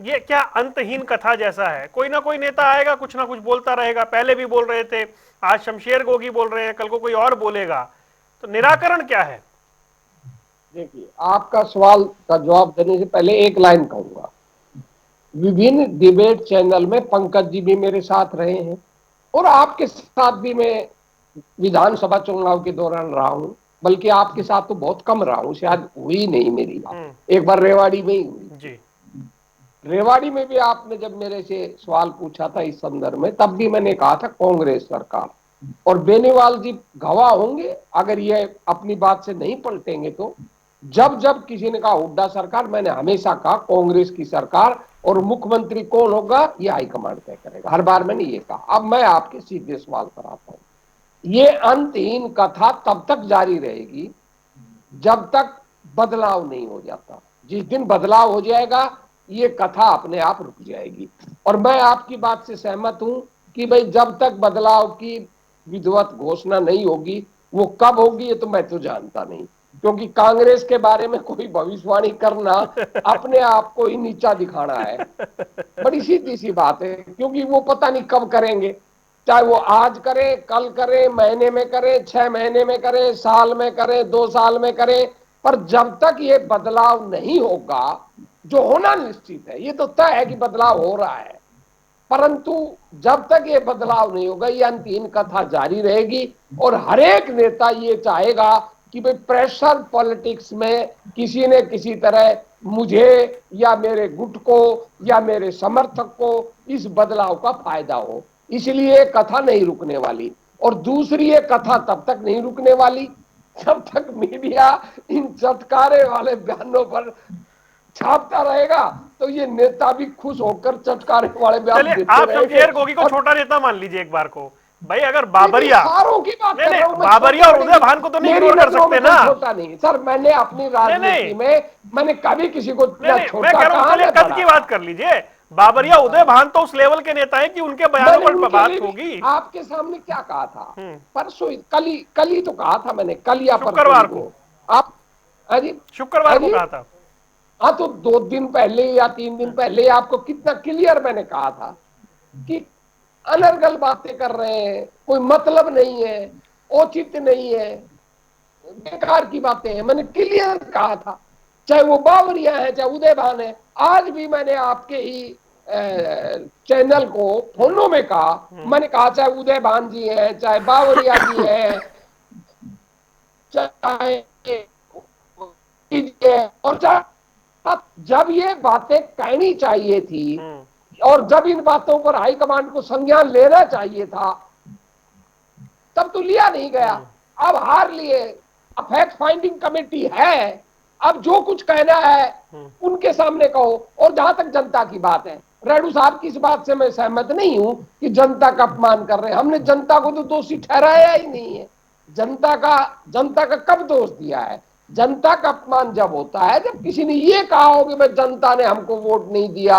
ये क्या अंतहीन कथा जैसा है? कोई ना कोई नेता आएगा, कुछ ना कुछ बोलता रहेगा, पहले भी बोल रहे थे, आज शमशेर गोगी बोल रहे हैं, कल को कोई और बोलेगा, तो निराकरण क्या है? देखिए, आपका सवाल का जवाब देने से पहले एक लाइन कहूंगा। विभिन्न डिबेट चैनल में पंकज जी भी मेरे साथ रहे हैं और आपके साथ भी मैं विधानसभा चुनाव के दौरान रहा हूं, बल्कि आपके साथ तो बहुत कम रहा हूं, शायद हुई नहीं मेरी बात, एक बार रेवाड़ी में ही हुई। जी, रेवाड़ी में भी आपने जब मेरे से सवाल पूछा था इस संदर्भ में, तब भी मैंने कहा था कांग्रेस सरकार, और बेनीवाल जी गवाह होंगे अगर ये अपनी बात से नहीं पलटेंगे तो। जब जब किसी ने कहा हुड्डा सरकार, मैंने हमेशा कहा कांग्रेस की सरकार, और मुख्यमंत्री कौन होगा ये हाईकमांड तय करेगा, हर बार मैंने ये कहा। अब मैं आपके सीधे सवाल पर आता हूं। ये अंतहीन कथा तब तक जारी रहेगी जब तक बदलाव नहीं हो जाता। जिस दिन बदलाव हो जाएगा ये कथा अपने आप रुक जाएगी। और मैं आपकी बात से सहमत हूं कि भाई जब तक बदलाव की विधिवत घोषणा नहीं होगी, वो कब होगी ये तो मैं तो जानता नहीं, क्योंकि कांग्रेस के बारे में कोई भविष्यवाणी करना अपने आप को ही नीचा दिखाना है। बड़ी सीधी सी बात है, क्योंकि वो पता नहीं कब करेंगे, चाहे वो आज करे, कल करे, महीने में करे, 6 महीने में करे, साल में करे, 2 साल में करे, पर जब तक ये बदलाव नहीं होगा, जो होना निश्चित है, ये तो तय है कि बदलाव हो रहा है, परंतु जब तक ये बदलाव नहीं होगा ये अंतहीन कथा जारी रहेगी। और हर एक नेता ये चाहेगा कि भाई प्रेशर पॉलिटिक्स में किसी ने किसी तरह मुझे या मेरे गुट को या मेरे समर्थक को इस बदलाव का फायदा हो, इसलिए कथा नहीं रुकने वाली। और दूसरी ये कथा तब तक नहीं रुकने वाली जब तक मीडिया इन चटकारे वाले बयानों पर छापता रहेगा, तो ये नेता भी खुश होकर चटकारे वाले बयान चलिए देते आप रहेंगे। शमशेर गोगी को और छोटा नेता मान लीजिए एक बार को, भाई अगर बाबरिया, सारों की बात नहीं कर रहा हूं मैं, बाबरिया और छोटे उदय बड़े भान को तो नहीं मेरी इग्नोर कर नजरों सकते में ना। कोई छोटा नहीं सर, मैंने अपनी राजनीति में मैंने कभी किसी को नहीं नहीं, मैं छोटा कह रहा हूं कहा, चलिए मैं कद बड़ा की बात कर लीजिए, बाबरिया उदय भान तो उस लेवल के नेता हैं कि उनके बयानों मैंने पर उनके बात लिए भी होगी। आपके सामने क्या कहा था परसों, कल ही तो कहा था मैंने, कल या परसों शुक्रवार को, आप। हाँ जी, शुक्रवार हाँ को जी, कहा था। हाँ तो 2 दिन पहले या 3 दिन पहले आपको कितना क्लियर मैंने कहा था कि अनर्गल बातें कर रहे हैं, कोई मतलब नहीं है, औचित्य नहीं है, बेकार की बातें हैं, मैंने क्लियर कहा था। चाहे वो बावरिया है, चाहे उदय भान है, आज भी मैंने आपके ही चैनल को फोनों में कहा, मैंने कहा चाहे उदय भान जी हैं, चाहे बावरिया जी हैं, चाहे और जब ये बातें कहनी चाहिए थी और जब इन बातों पर हाईकमांड को संज्ञान लेना चाहिए था, तब तो लिया नहीं गया। अब हार लिए, अब फैक्ट फाइंडिंग कमेटी है, अब जो कुछ कहना है उनके सामने कहो। और जहां तक जनता की बात है, रेडू साहब की इस बात से मैं सहमत नहीं हूं कि जनता का अपमान कर रहे हैं। हमने जनता को तो दोषी ठहराया ही नहीं है। जनता का कब दोष दिया है? जनता का अपमान जब होता है जब किसी ने ये कहा हो कि भाई जनता ने हमको वोट नहीं दिया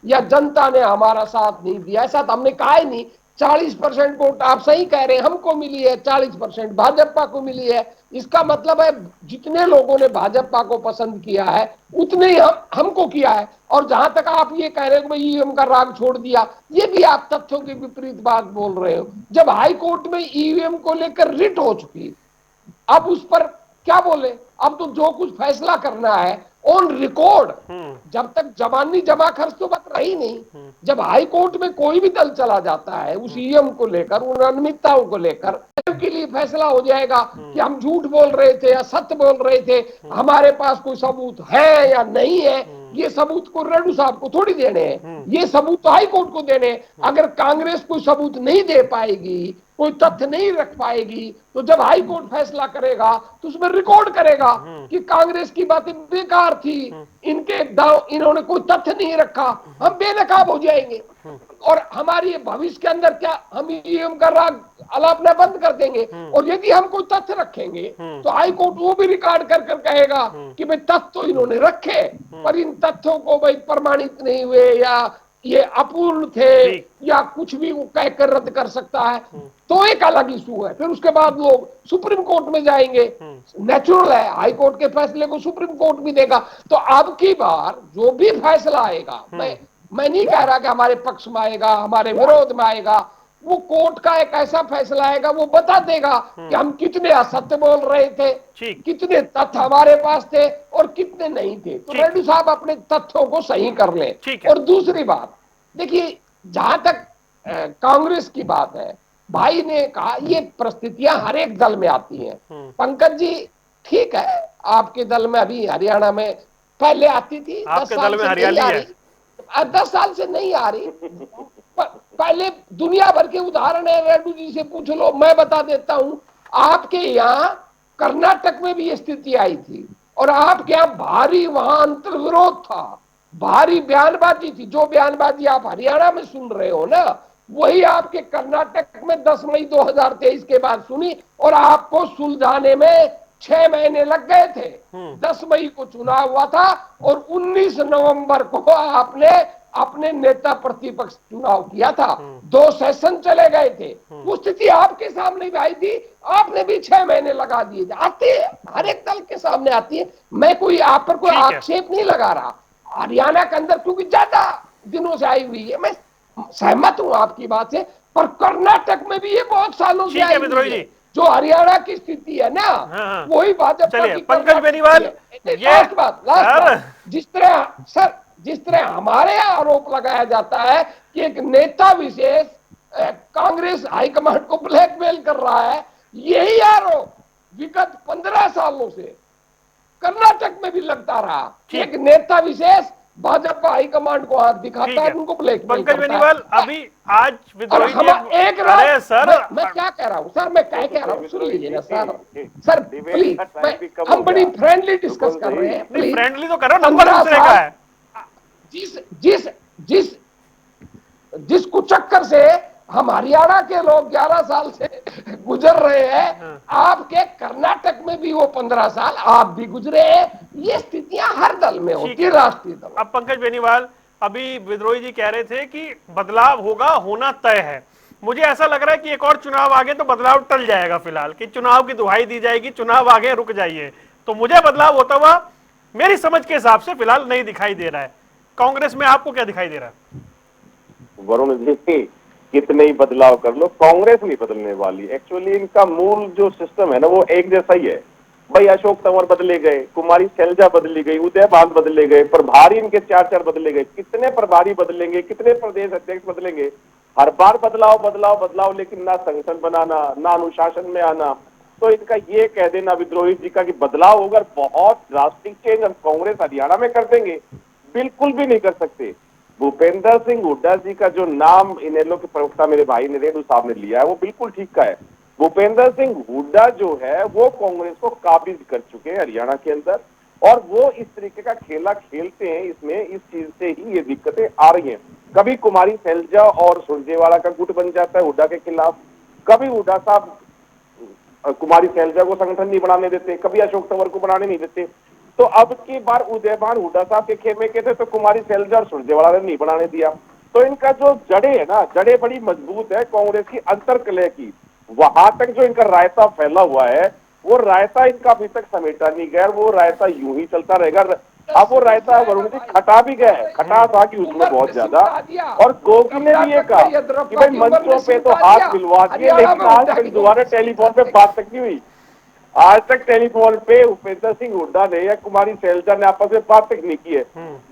या जनता ने हमारा साथ नहीं दिया। ऐसा तो हमने कहा ही नहीं। 40% वोट आप सही कह रहे हैं हमको मिली है, 40% भाजपा को मिली है। इसका मतलब है जितने लोगों ने भाजपा को पसंद किया है उतने ही हमको किया है। और जहां तक आप ये कह रहे हो कि ईवीएम का राग छोड़ दिया, ये भी आप तथ्यों के विपरीत बात बोल रहे हो। जब हाई कोर्ट में ईवीएम को लेकर रिट हो चुकी, अब उस पर क्या बोले? अब तो जो कुछ फैसला करना है ऑन रिकॉर्ड, जब तक जमानी जमा खर्च तो बात रही नहीं। जब हाई कोर्ट में कोई भी दल चला जाता है उस ईएम को लेकर, उन अनियमितताओं को लेकर के लिए फैसला हो जाएगा कि हम झूठ बोल रहे थे या सत्य बोल रहे थे, हमारे पास कोई सबूत है या नहीं है। ये सबूत को रेड्डू साहब को थोड़ी देने हैं, ये सबूत तो हाई कोर्ट को देने। अगर कांग्रेस कोई सबूत नहीं दे पाएगी, कोई तथ्य नहीं रख पाएगी, तो जब हाई कोर्ट फैसला करेगा तो उसमें रिकॉर्ड करेगा कि कांग्रेस की बातें बेकार थी, इन्होंने कोई तथ्य नहीं रखा, हम बेनकाब हो जाएंगे। और हमारी भविष्य के अंदर क्या हम ईवीएम का राग अलापना बंद कर देंगे। और यदि हम कोई तथ्य रखेंगे तो हाई कोर्ट वो भी रिकॉर्ड कर कर कहेगा कि भाई तथ्य तो इन्होंने रखे पर इन तथ्यों को भाई प्रमाणित नहीं हुए या ये अपूर्ण थे या कुछ भी वो कहकर रद्द कर सकता है, तो एक अलग इशू है। फिर उसके बाद लोग सुप्रीम कोर्ट में जाएंगे, नेचुरल है, हाई कोर्ट के फैसले को सुप्रीम कोर्ट भी देगा। तो अब की बार जो भी फैसला आएगा, मैं नहीं कह रहा कि हमारे पक्ष में आएगा हमारे विरोध में आएगा, वो कोर्ट का एक ऐसा फैसला आएगा वो बता देगा कि हम कितने असत्य बोल रहे थे, कितने तथ्य हमारे पास थे और कितने नहीं थे। तो रेड्डी साहब अपने तथ्यों को सही कर लें। और दूसरी बात देखिए, जहां तक कांग्रेस की बात है, भाई ने कहा ये परिस्थितियां हर एक दल में आती हैं। पंकज जी ठीक है, आपके दल में अभी हरियाणा में पहले आती थी, 10 साल से नहीं आ रही, 10 साल से नहीं आ रही। पहले दुनिया भर के उदाहरण है, रेड्डी जी से पूछ लो, मैं बता देता हूं। आपके यहाँ कर्नाटक में भी ये स्थिति आई थी और आपके यहाँ भारी वहां अंतर्विरोध था, भारी बयानबाजी थी। जो बयानबाजी आप हरियाणा में सुन रहे हो ना, वही आपके कर्नाटक में 10 मई 2023 के बाद सुनी और आपको सुलझाने में 6 महीने लग गए थे। 10 मई को चुनाव हुआ था और 19 नवंबर को आपने अपने नेता प्रतिपक्ष चुनाव किया था। 2 सेशन चले गए थे। वो स्थिति आपके सामने भी आई थी, आपने भी 6 महीने लगा दिए। आती है, हर एक दल के सामने आती है। मैं कोई आप पर कोई आक्षेप नहीं लगा रहा। हरियाणा के अंदर क्योंकि ज्यादा दिनों से आई हुई है, मैं सहमत हूं आपकी बात से, पर कर्नाटक में भी ये बहुत सालों से आई हुई है। जो हरियाणा की स्थिति है ना, वही भाजपा की। पंकज बेनीवाल, लास्ट बात, जिस तरह हमारे आरोप लगाया जाता है कि एक नेता विशेष कांग्रेस हाईकमांड को ब्लैकमेल कर रहा है, यही आरोप विगत 15 सालों से कर्नाटक में भी लगता रहा। एक नेता विशेष भाजपा हाईकमांड को हाथ दिखाता है, उनको ब्लैकमेल करता है। पंकज बेनीवाल, अभी आज विद्रोही एक रात, सर मैं क्या कह रहा हूं, सर मैं क्या कह रहा हूं, सुन लीजिए ना सर प्लीज, हम बड़ी फ्रेंडली डिस्कस कर रहे हैं। फ्रेंडली तो कर रहा हूं, नंबर दूसरे का है। जिस कुचक्कर से हम हरियाणा के लोग 11 साल से गुजर रहे हैं, आपके कर्नाटक में भी वो 15 साल आप भी गुजरे हैं। ये स्थितियां हर दल में होती है, राष्ट्रीय दल। अब पंकज बेनीवाल, अभी विद्रोही जी कह रहे थे कि बदलाव होगा, होना तय है। मुझे ऐसा लग रहा है कि एक और चुनाव आगे तो बदलाव टल जाएगा। फिलहाल कि चुनाव की दुहाई दी जाएगी, चुनाव आगे रुक जाइए। तो मुझे बदलाव होता हुआ मेरी समझ के हिसाब से फिलहाल नहीं दिखाई दे रहा है। कांग्रेस में आपको क्या दिखाई दे रहा है? वरुण जी, कितने ही बदलाव कर लो, कांग्रेस नहीं बदलने वाली। एक्चुअली इनका मूल जो सिस्टम है ना, वो एक जैसा ही है। भाई अशोक तंवर बदले गए, कुमारी शैलजा बदली गई, उदयभान बदले गए, प्रभारी इनके 4-4 बदले गए। कितने प्रभारी बदलेंगे, कितने प्रदेश अध्यक्ष बदलेंगे? हर बार बदलाव बदलाव बदलाव, लेकिन ना संगठन बनाना, ना अनुशासन में आना। तो इनका ये कह देना विद्रोही जी का कि बदलाव होगा, बहुत ड्रास्टिक चेंज हम कांग्रेस हरियाणा में कर देंगे, बिल्कुल भी नहीं कर सकते। भूपेंद्र सिंह हुड्डा जी का जो नाम इनेलो के प्रवक्ता मेरे भाई रेड्डी साहब ने लिया है, वो बिल्कुल ठीक का है। भूपेंद्र सिंह हुड्डा जो है वो कांग्रेस को काबिज कर चुके हैं हरियाणा के अंदर, और वो इस तरीके का खेला खेलते हैं। इसमें इस चीज से ही ये दिक्कतें आ रही हैं। कभी कुमारी शैलजा और सुरजेवाला का गुट बन जाता है हुड्डा के खिलाफ, कभी हुड्डा साहब कुमारी शैलजा को संगठन नहीं बनाने देते, कभी अशोक तंवर को बनाने नहीं देते। तो अब की बार उदयभान हुड्डा साहब के खेमे के थे, तो कुमारी शैलजा और सुरजेवाला ने नहीं बनाने दिया। तो इनका जो जड़े है ना, जड़े बड़ी मजबूत है कांग्रेस की अंतरकलह की। वहां तक जो इनका रायता फैला हुआ है, वो रायता इनका अभी तक समेटा नहीं गया, वो रायता यूं ही चलता रहेगा। अब वो रायता वरुण जी खटा भी गया है, खटा था कि उसमें बहुत ज्यादा। और गोगी ने भी ये कहा कि भाई मंचों पे तो हाथ मिलवा दिए, लेकिन आज तक दोबारा टेलीफोन पे बात तक नहीं हुई। आज तक टेलीफोन पे भूपेंद्र सिंह हुड्डा ने या कुमारी शैलजा ने आपस में बात तक नहीं की है।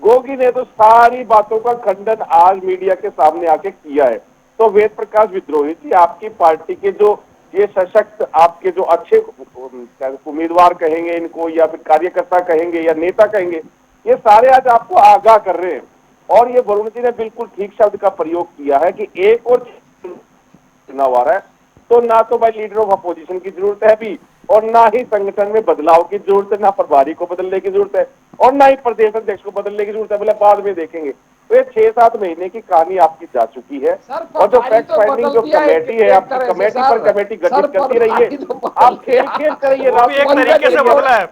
गोगी ने तो सारी बातों का खंडन आज मीडिया के सामने आके किया है। तो वेद प्रकाश विद्रोही जी, आपकी पार्टी के जो ये सशक्त, आपके जो अच्छे उम्मीदवार कहेंगे इनको, या फिर कार्यकर्ता कहेंगे या नेता कहेंगे, ये सारे आज आपको आगाह कर रहे हैं। और ये वरुण जी ने बिल्कुल ठीक शब्द का प्रयोग किया है कि एक और चुनाव आ रहा है, तो ना तो भाई लीडर ऑफ अपोजिशन की जरूरत है अभी, और ना ही संगठन में बदलाव की जरूरत है, ना प्रभारी को बदलने की जरूरत है, और ना ही प्रदेश अध्यक्ष को बदलने की जरूरत है, बोले बाद में देखेंगे। तो ये 6-7 महीने की कहानी आपकी जा चुकी है। सर, और जो प्रभारी फैक्ट तो फाइंडिंग बदल जो दिया कमेटी है एक आपकी, तरह से कमेटी सर। पर कमेटी सर, गठित करती रही प्रभारी है, तो बदल आप खेल दिया। खेल कर ये वो भी एक मंत्री तरीके से को- बदला है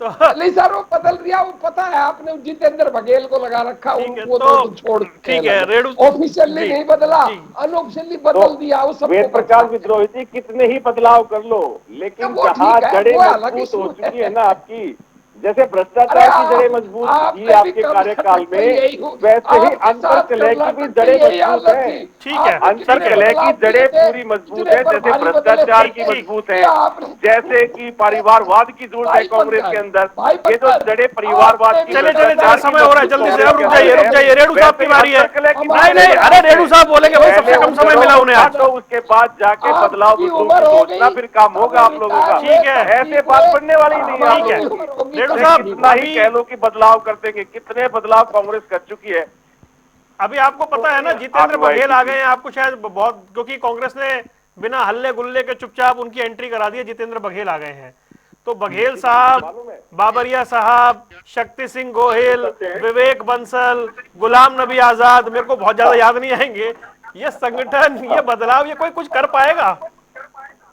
तो नहीं सर, वो बदल दिया। वो पता है आपने जितेंद्र बघेल को लगा रखा, ठीक है, उनको तो छोड़ ठीक है, रेणु ऑफिशियली जी नहीं बदला, जी अनऑफिशियली तो बदल दिया, वो सबको वेद पता प्रकाश है। विद्रोही जी कितने ही बदलाव कर लो, लेकिन वो जहां ठीक है, जड़ें वो अलग मजबूत हो इशू चुकी है। है ना आपकी, जैसे अरे भ्रष्टाचार की जड़ें मजबूत थी आपने भी आपके कम से कार्यकाल कम में, यही वैसे ही आपके अंतर साथ कलह की भी कर्नाटक की जड़ें यही मजबूत हालत है। थी। ठीक है, आपने अंतर ठीक कितने है, कलह की बदलाव किए जड़ें थे, पूरी मजबूत कितने है, जैसे प्रभारी बदले भ्रष्टाचार की थे, मजबूत ये है, आपने जैसे कि परिवारवाद की जरूरत है भाई कांग्रेस के पंकज, अंदर। भाई ये जो पंकज, जड़ें परिवारवाद आपने की, भी चलिए चलिए कर्नाटक चलिए, भ्रष्टाचार की समय हो रहा है, मजबूत जल्दी से कांग्रेस अब के रुक अंदर जाइए, रुक है, जाइए, रेणु साहब वैसे की ही बारी है। अंतर कलह की नहीं हमारे नहीं, यहाँ अरे पे रेणु साहब बोलेंगे भाई, सबसे हमारे कम यहाँ समय जड़ों मिला को उन्हें आज। काटो, उसके बाद जाके बदलाव आपकी विद्रोह उम्र की हो सोचना, गई, फिर काम होगा सब आप लोगों का। रिटायर हुए, ठीक है, ऐसे तकलीफ बात हुए, बनने वाली और नहीं है आप ठीक हमारी है, भी लोगों की। उम्र होगी, रेणु तब साहब तकलीफ कितना ही होगी। अभी कह लो कि बदलाव कर देंगे, कितने बदलाव कांग्रेस कर चुकी है। अभी आपको पता है ना, जितेंद्र अगुवाई बघेल की आ थी। गए हैं, आपको शायद बहुत, क्योंकि कांग्रेस ने बिना हल्ले गुल्ले के चुपचाप उनकी एंट्री करा दी है, जितेंद्र बघेल आ गए हैं। तो बघेल साहब, मालूम है बाबरिया साहब, शक्ति सिंह गोहिल, सकते हैं। विवेक बंसल, गुलाम नबी आजाद, मेरे को बहुत ज्यादा याद नहीं आएंगे, ये संगठन, ये बदलाव, ये कोई कुछ कर पाएगा?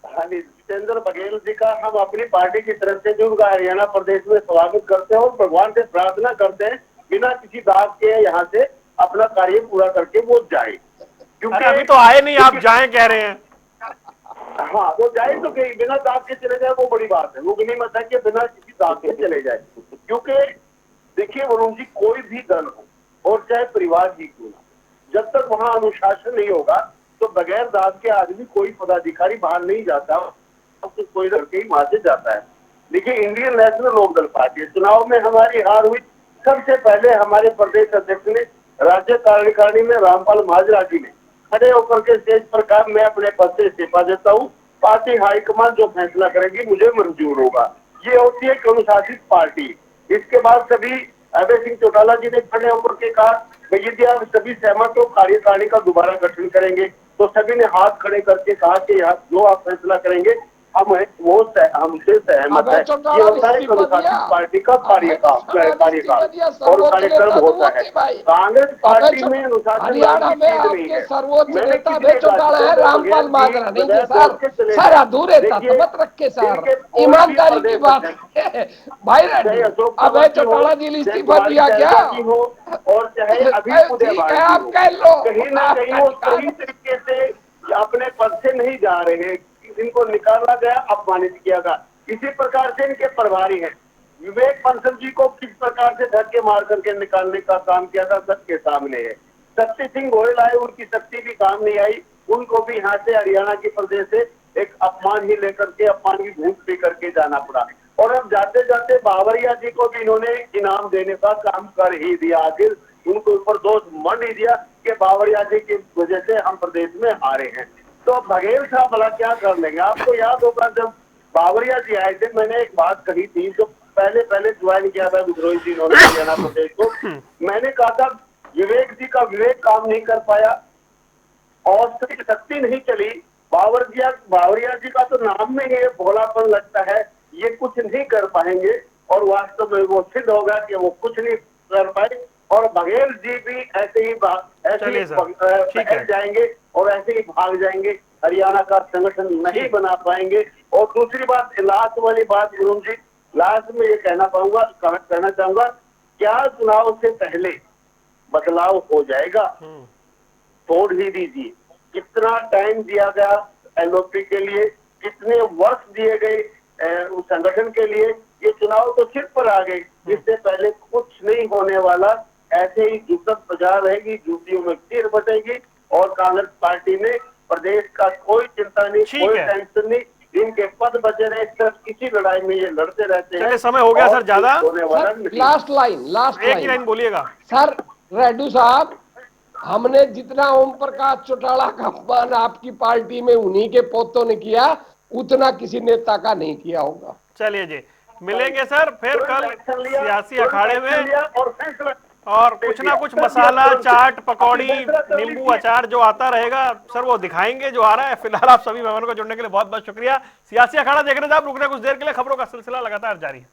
हाँ जी, जितेंद्र बघेल जी का हम अपनी पार्टी की तरफ से जो उनका हरियाणा प्रदेश में स्वागत करते हैं और भगवान से प्रार्थना करते हैं बिना किसी दाग के यहाँ से अपना कार्य पूरा करके वो जाए, अरे अभी तो आए नहीं, आप जाएं कह रहे हैं। हाँ वो जाए तो कहीं बिना दाग के चले जाए, वो बड़ी बात है। वो गनीमत है कि बिना किसी दाग के चले जाए, क्योंकि देखिए वरुण जी, कोई भी दल हो और चाहे परिवार ही क्यों ना, जब तक वहां अनुशासन नहीं होगा तो बगैर दाग के आदमी कोई पदाधिकारी बाहर नहीं जाता, तो कोई डर के ही वहां से जाता है। देखिए इंडियन नेशनल लोकदल पार्टी चुनाव में हमारी हार हुई, सबसे पहले हमारे प्रदेश अध्यक्ष ने राज्य कार्यकारिणी में रामपाल महाजरा जी ने खड़े होकर के स्टेज पर कहा, मैं अपने पद से इस्तीफा देता हूँ, पार्टी हाईकमान जो फैसला करेगी मुझे मंजूर होगा। ये होती है एक अनुशासित पार्टी। इसके बाद सभी अभय सिंह चौटाला जी ने खड़े होकर के कहा, भाई यदि आप सभी सहमत हो कार्यकारिणी का दोबारा गठन करेंगे, तो सभी ने हाथ खड़े करके कहा कि जो आप फैसला करेंगे हम हमसे सहमत है। अभय ये चौटाला होता है इस्तीफा दिया, अनुशासित पार्टी का अभय चौटाला कार्यकाल इस्तीफा दिया, और सर्वोच्च कार्यक्रम नेता तो होता वो है। थे भाई। कांग्रेस अभय पार्टी में अनुशासन नाम हरियाणा की में चीज नहीं आपके है। सर्वोच्च मैंने नेता कितने अभय चौटाला है, राज्यों में रामपाल बघेल माजरा जी नहीं थे बगैर सर। दौड़ के चले सर गए। अधूरे देखिए तथ्य मत रखे सर, इनके कोई भी ईमानदारी की प्रदेश बात अध्यक्ष, है। भाई चाहे रेड्डी, अशोक अभय तंवर जी हो, चौटाला जी ने चाहे इस्तीफा कुमारी दिया क्या? शैलजा जी हो, और चाहे अभी भाई ठीक उदयभान है, जी आप हो, कह लो, कहीं ना कहीं आपका वो अधिकार सही तरीके से अपने पद से नहीं जा रहे हैं। इनको निकाला गया, अपमानित किया गया। इसी प्रकार से इनके प्रभारी हैं, विवेक बंसल जी को किस प्रकार से धक्के मार करके निकालने का काम किया था, सबके सामने है। शक्ति सिंह गोयल आए, उनकी शक्ति भी काम नहीं आई, उनको भी यहाँ से हरियाणा के प्रदेश से एक अपमान ही लेकर के, अपमान की भूत पी करके जाना पड़ा। और अब जाते जाते बावरिया जी को भी इन्होंने इनाम देने का काम कर ही दिया। आखिर उनको ऊपर दोष मर ही दिया कि बावरिया जी की वजह से हम प्रदेश में हारे हैं। तो बघेल साहब भला क्या कर लेंगे? आपको याद होगा जब बावरिया जी आए थे, मैंने एक बात कही थी, जो पहले पहले ज्वाइन किया था विद्रोही जी इन्होंने हरियाणा प्रदेश को, मैंने कहा था विवेक जी का विवेक काम नहीं कर पाया और शक्ति नहीं चली। बावरिया जी का तो नाम में ही भोलापन लगता है, ये कुछ नहीं कर पाएंगे और वास्तव में वो सिद्ध होगा कि वो कुछ नहीं कर पाए। और बघेल जी भी ऐसे ही चलिए सर, ठीक है। जाएंगे और ऐसे ही भाग जाएंगे, हरियाणा का संगठन नहीं बना पाएंगे। और दूसरी बात, लास्ट वाली बात गुरु जी, लास्ट में ये कहना चाहूंगा, क्या चुनाव से पहले बदलाव हो जाएगा? छोड़ ही दीजिए, कितना टाइम दिया गया एलओपी के लिए, कितने वर्ष दिए गए उस संगठन के लिए, ये चुनाव तो सिर पर आ गए। इससे पहले कुछ नहीं होने वाला, ऐसे ही जुटक प्रजा रहेगी, जूतियों में तीर बटेगी और कांग्रेस पार्टी में प्रदेश का कोई चिंता नहीं, कोई टेंशन नहीं। इनके पद बचे रहे, सिर्फ किसी लड़ाई में ये लड़ते रहते हैं। चलिए समय हो गया सर ज्यादा। लास्ट एक ही लाइन बोलिएगा सर। रेड्डी साहब, हमने जितना ओम प्रकाश चौटाला का अपमान आपकी पार्टी में उन्हीं के पोतों ने किया, उतना किसी नेता का नहीं किया होगा। चलिए जी, मिलेंगे सर फिर कल सियासी अखाड़े में, और कुछ ना कुछ मसाला चाट पकौड़ी नींबू अचार जो आता रहेगा सर वो दिखाएंगे जो आ रहा है। फिलहाल आप सभी मेहमानों को जुड़ने के लिए बहुत बहुत शुक्रिया। सियासी अखाड़ा देखने से आप रुकने कुछ देर के लिए, खबरों का सिलसिला लगातार जारी है।